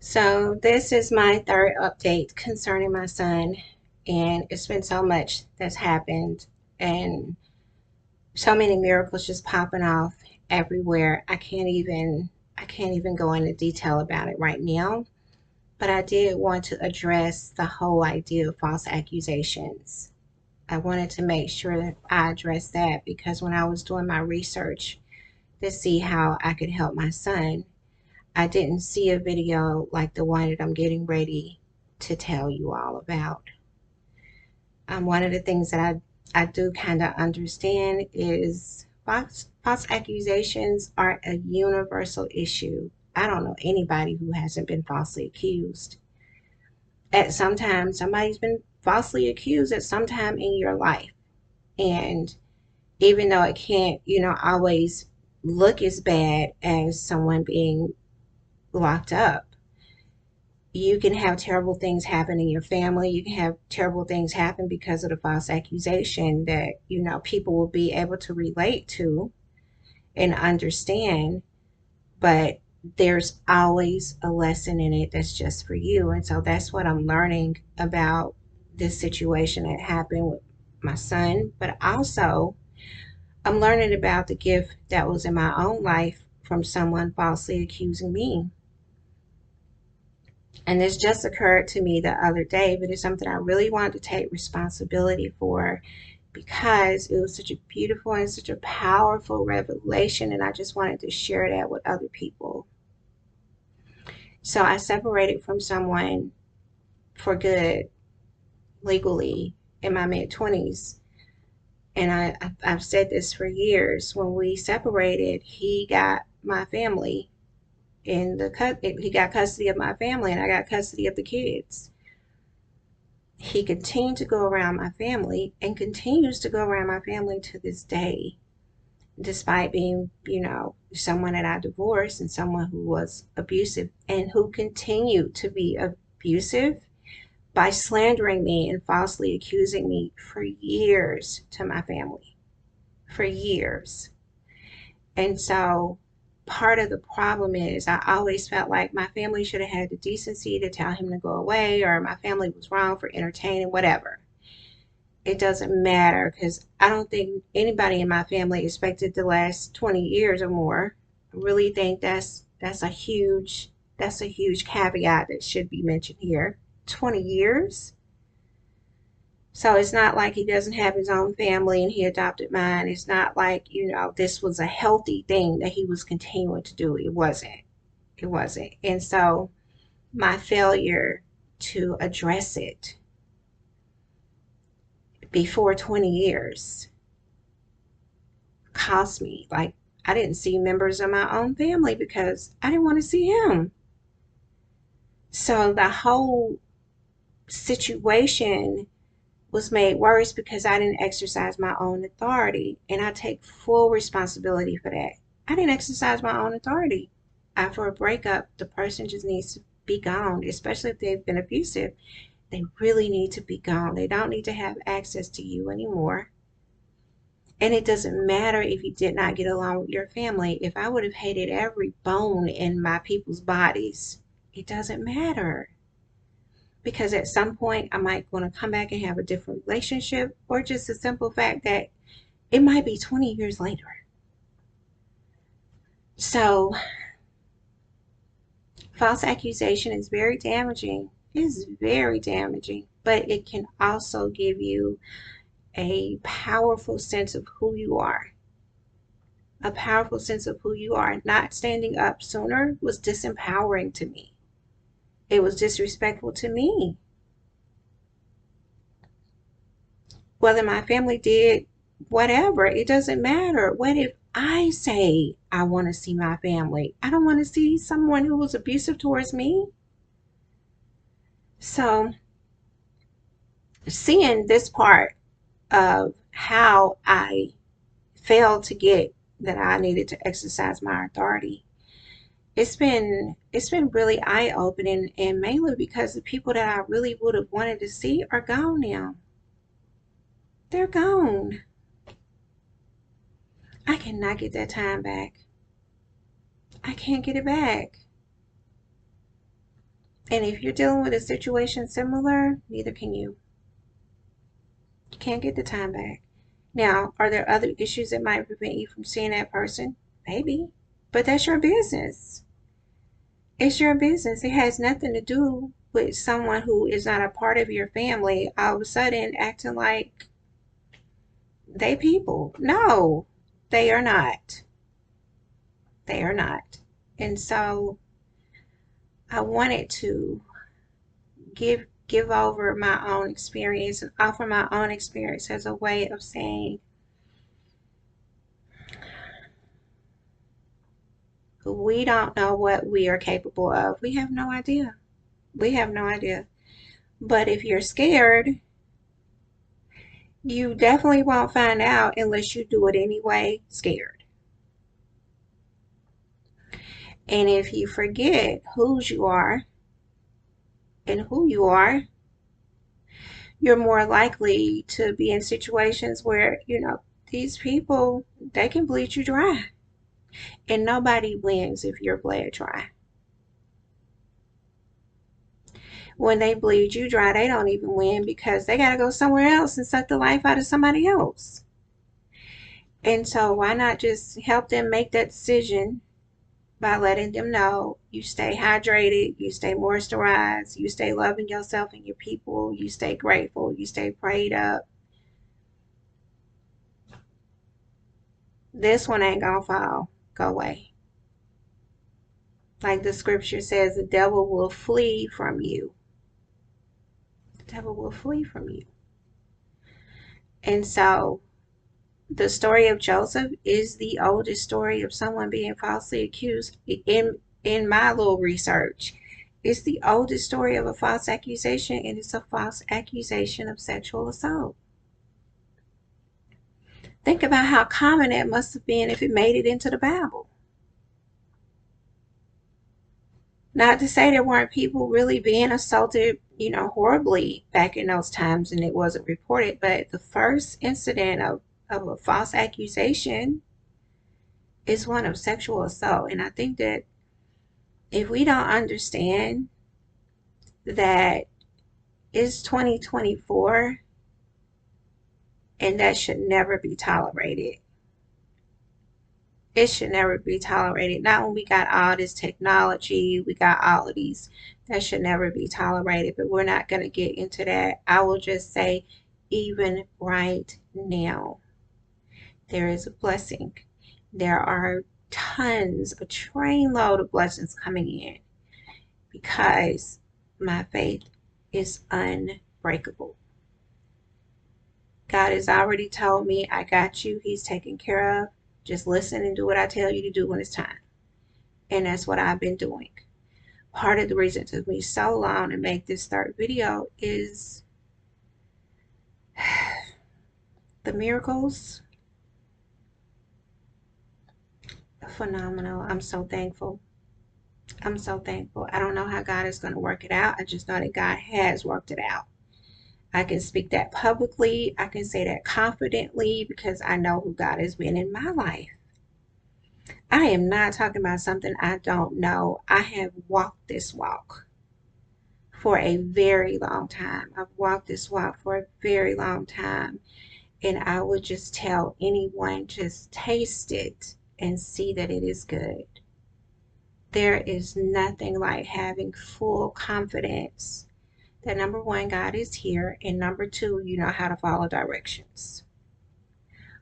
So this is my third update concerning my son, and it's been so much that's happened and so many miracles just popping off everywhere. I can't even go into detail about it right now, but I did want to address the whole idea of false accusations. I wanted to make sure that I addressed that because when I was doing my research to see how I could help my son, I didn't see a video like the one that I'm getting ready to tell you all about. One of the things that I do kind of understand is false accusations are a universal issue. I don't know anybody who hasn't been falsely accused. At some time, somebody's been falsely accused at some time in your life. And even though it can't, always look as bad as someone being locked up, you can have terrible things happen in your family. You can have terrible things happen because of the false accusation that, people will be able to relate to and understand. But there's always a lesson in it that's just for you. And so that's what I'm learning about this situation that happened with my son. But also, I'm learning about the gift that was in my own life from someone falsely accusing me. And this just occurred to me the other day, but it's something I really wanted to take responsibility for because it was such a beautiful and such a powerful revelation, and I just wanted to share that with other people. So I separated from someone for good legally in my mid 20s. And I've said this for years. When we separated, he got my family he got custody of my family, and I got custody of the kids. He continued to go around my family and continues to go around my family to this day, despite being, someone that I divorced and someone who was abusive and who continued to be abusive by slandering me and falsely accusing me for years to my family. For years. And so part of the problem is I always felt like my family should have had the decency to tell him to go away, or my family was wrong for entertaining, whatever. It doesn't matter because I don't think anybody in my family expected to last 20 years or more. I really think that's a huge caveat that should be mentioned here. 20 years? So it's not like he doesn't have his own family and he adopted mine. It's not like, this was a healthy thing that he was continuing to do. It wasn't. It wasn't. And so my failure to address it before 20 years cost me. Like, I didn't see members of my own family because I didn't want to see him. So the whole situation was made worse because I didn't exercise my own authority. And I take full responsibility for that. I didn't exercise my own authority. After a breakup, the person just needs to be gone, especially if they've been abusive. They really need to be gone. They don't need to have access to you anymore. And it doesn't matter if you did not get along with your family. If I would have hated every bone in my people's bodies, it doesn't matter. Because at some point, I might want to come back and have a different relationship, or just the simple fact that it might be 20 years later. So, false accusation is very damaging. It is very damaging, but it can also give you a powerful sense of who you are. A powerful sense of who you are. Not standing up sooner was disempowering to me. It was disrespectful to me. Whether my family did whatever, it doesn't matter. What if I say I want to see my family? I don't want to see someone who was abusive towards me. So, seeing this part of how I failed to get that I needed to exercise my authority, it's been really eye opening, and mainly because the people that I really would have wanted to see are gone now. They're gone. I cannot get that time back. I can't get it back. And if you're dealing with a situation similar, neither can you. You can't get the time back. Now, are there other issues that might prevent you from seeing that person? Maybe. But that's your business. It's your business. It has nothing to do with someone who is not a part of your family all of a sudden acting like they people. No, they are not. They are not. And so I wanted to give over my own experience and offer my own experience as a way of saying we don't know what we are capable of. We have no idea. We have no idea. But if you're scared, you definitely won't find out unless you do it anyway, scared. And if you forget whose you are and who you are, you're more likely to be in situations where, these people, they can bleed you dry. And nobody wins if you're bled dry. When they bleed you dry, they don't even win because they got to go somewhere else and suck the life out of somebody else. And so why not just help them make that decision by letting them know you stay hydrated, you stay moisturized, you stay loving yourself and your people, you stay grateful, you stay prayed up. This one ain't gonna fall. Go away. Like the scripture says, the devil will flee from you. The devil will flee from you. And so the story of Joseph is the oldest story of someone being falsely accused in my little research. It's the oldest story of a false accusation, and it's a false accusation of sexual assault. Think about how common that must have been if it made it into the Bible. Not to say there weren't people really being assaulted, horribly back in those times and it wasn't reported, but the first incident of a false accusation is one of sexual assault. And I think that if we don't understand that it's 2024 and that should never be tolerated. It should never be tolerated. Not when we got all this technology, we got all of these, that should never be tolerated, but we're not going to get into that. I will just say, even right now, there is a blessing. There are tons, a trainload of blessings coming in because my faith is unbreakable. God has already told me, I got you. He's taken care of. Just listen and do what I tell you to do when it's time. And that's what I've been doing. Part of the reason it took me so long to make this third video is the miracles. Phenomenal. I'm so thankful. I'm so thankful. I don't know how God is going to work it out. I just know that God has worked it out. I can speak that publicly. I can say that confidently because I know who God has been in my life. I am not talking about something I don't know. I have walked this walk for a very long time. I've walked this walk for a very long time. And I would just tell anyone, just taste it and see that it is good. There is nothing like having full confidence that number one, God is here, and number two, you know how to follow directions.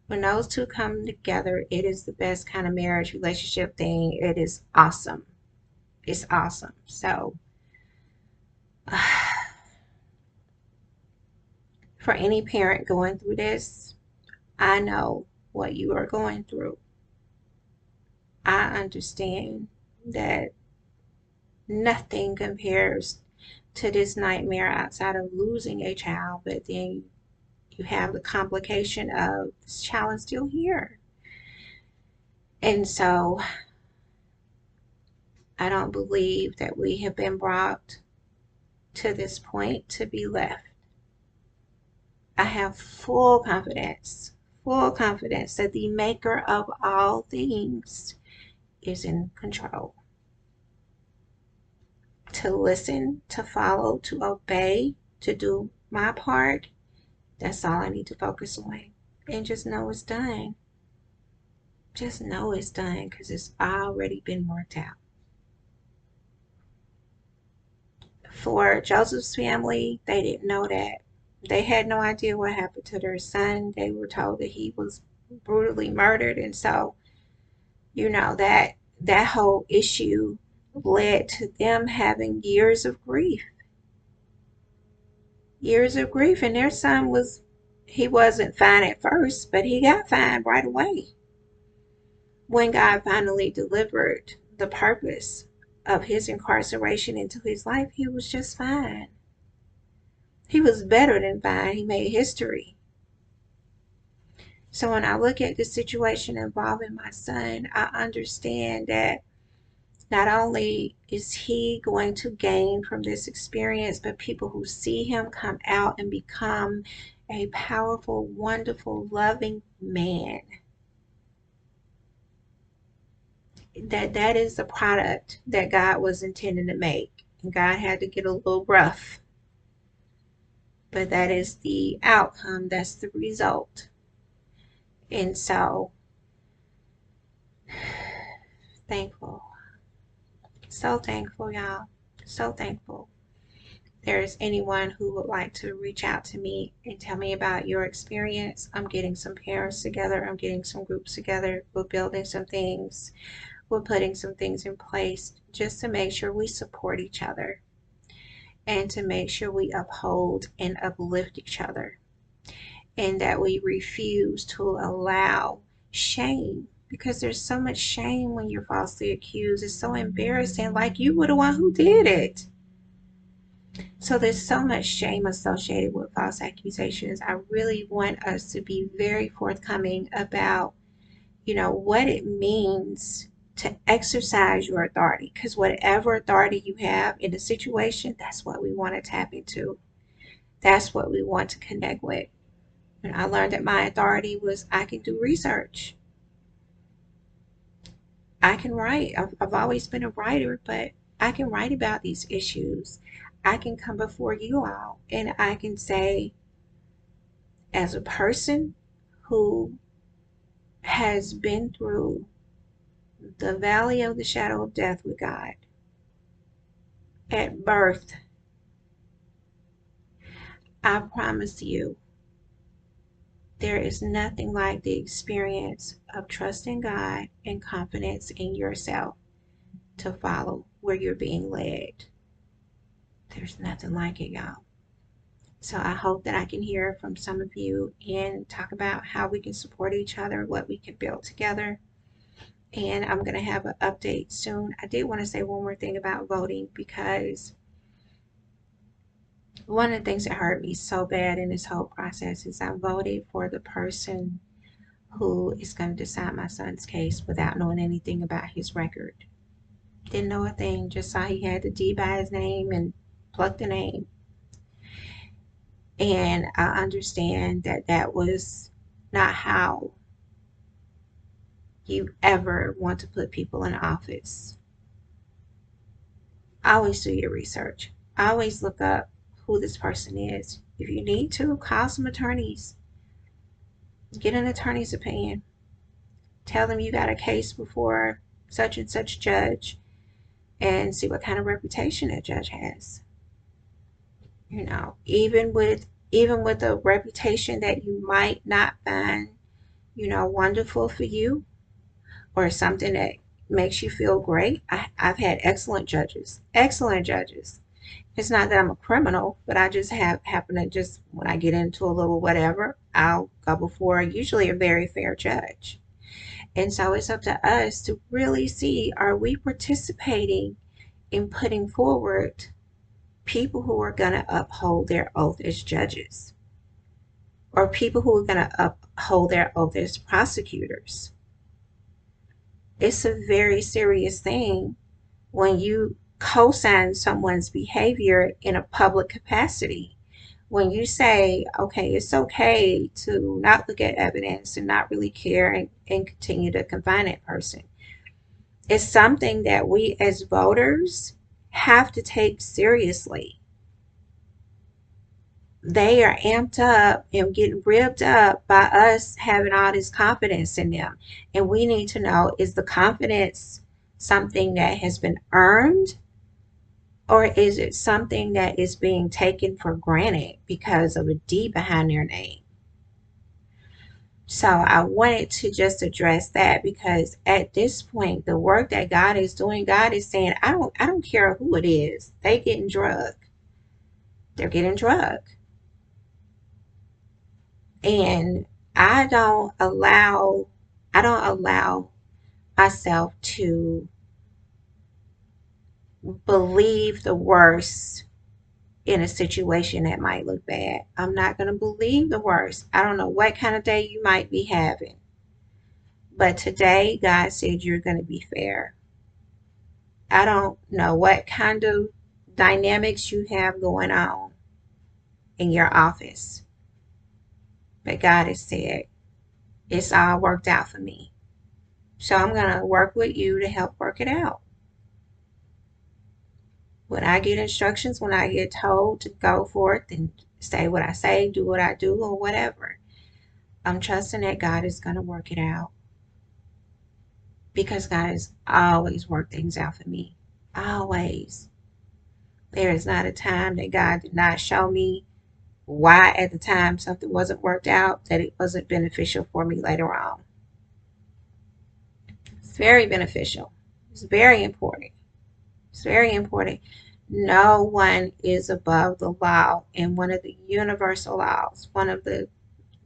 When those two come together, it is the best kind of marriage relationship thing. It is awesome. It's awesome. So, for any parent going through this, I know what you are going through. I understand that nothing compares to this nightmare outside of losing a child, but then you have the complication of this child is still here. And so I don't believe that we have been brought to this point to be left. I have full confidence that the maker of all things is in control. to listen, to follow, to obey, to do my part. That's all I need to focus on. And just know it's done. Just know it's done because it's already been worked out. For Joseph's family, they didn't know that. They had no idea what happened to their son. They were told that he was brutally murdered. And so, that whole issue led to them having years of grief. Years of grief. And their son he wasn't fine at first, but he got fine right away. When God finally delivered the purpose of his incarceration into his life, he was just fine. He was better than fine. He made history. So when I look at the situation involving my son, I understand that not only is he going to gain from this experience, but people who see him come out and become a powerful, wonderful, loving man. That is the product that God was intending to make. And God had to get a little rough. But that is the outcome. That's the result. And so, thankful. So thankful, y'all. So thankful. There's anyone who would like to reach out to me and tell me about your experience, I'm getting some parents together. I'm getting some groups together. We're building some things. We're putting some things in place just to make sure we support each other and to make sure we uphold and uplift each other, and that we refuse to allow shame, because there's so much shame when you're falsely accused. It's so embarrassing, like you were the one who did it. So there's so much shame associated with false accusations. I really want us to be very forthcoming about, what it means to exercise your authority, because whatever authority you have in a situation, that's what we want to tap into. That's what we want to connect with. And I learned that my authority was I can do research. I can write. I've always been a writer, but I can write about these issues. I can come before you all and I can say, as a person who has been through the valley of the shadow of death with God at birth, I promise you, there is nothing like the experience of trusting God and confidence in yourself to follow where you're being led. There's nothing like it, y'all. So I hope that I can hear from some of you and talk about how we can support each other, what we can build together. And I'm going to have an update soon. I did want to say one more thing about voting, because one of the things that hurt me so bad in this whole process is I voted for the person who is going to decide my son's case without knowing anything about his record. Didn't know a thing, just saw he had the D by his name and plucked the name. And I understand that that was not how you ever want to put people in office. Always do your research. Always look up who this person is. If you need to, call some attorneys. Get an attorney's opinion. Tell them you got a case before such and such judge and see what kind of reputation that judge has. Even with a reputation that you might not find, wonderful for you, or something that makes you feel great. I've had excellent judges. Excellent judges. It's not that I'm a criminal, but I just happen to just, when I get into a little whatever, I'll go before usually a very fair judge. And so it's up to us to really see, are we participating in putting forward people who are going to uphold their oath as judges, or people who are going to uphold their oath as prosecutors. It's a very serious thing when you co-sign someone's behavior in a public capacity. When you say, okay, it's okay to not look at evidence and not really care and continue to confine that person. It's something that we as voters have to take seriously. They are amped up and getting ribbed up by us having all this confidence in them. And we need to know, is the confidence something that has been earned, or is it something that is being taken for granted because of a D behind their name? So I wanted to just address that, because at this point, the work that God is doing, God is saying, I don't care who it is. They getting drug. They're getting drug. And I don't allow I don't allow myself to believe the worst in a situation that might look bad. I'm not going to believe the worst. I don't know what kind of day you might be having. But today, God said you're going to be fair. I don't know what kind of dynamics you have going on in your office, but God has said it's all worked out for me. So I'm going to work with you to help work it out. When I get instructions, when I get told to go forth and say what I say, do what I do, or whatever, I'm trusting that God is going to work it out, because God has always worked things out for me. Always. There is not a time that God did not show me why at the time something wasn't worked out, that it wasn't beneficial for me later on. It's very beneficial. It's very important. It's very important. No one is above the law. And one of the universal laws, one of the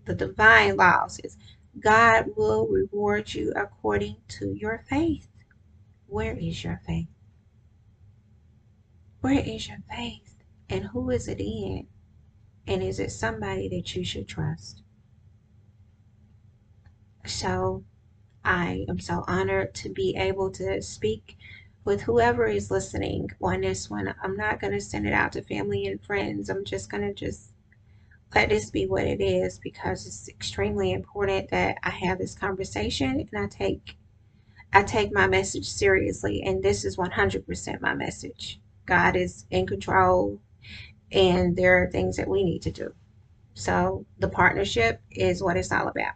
divine laws is God will reward you according to your faith. Where is your faith? Where is your faith? And who is it in? And is it somebody that you should trust? So I am so honored to be able to speak with whoever is listening on this one. I'm not going to send it out to family and friends. I'm just going to just let this be what it is, because it's extremely important that I have this conversation, and I take my message seriously, and this is 100% my message. God is in control, and there are things that we need to do. So the partnership is what it's all about.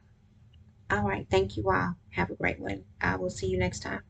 All right. Thank you all. Have a great one. I will see you next time.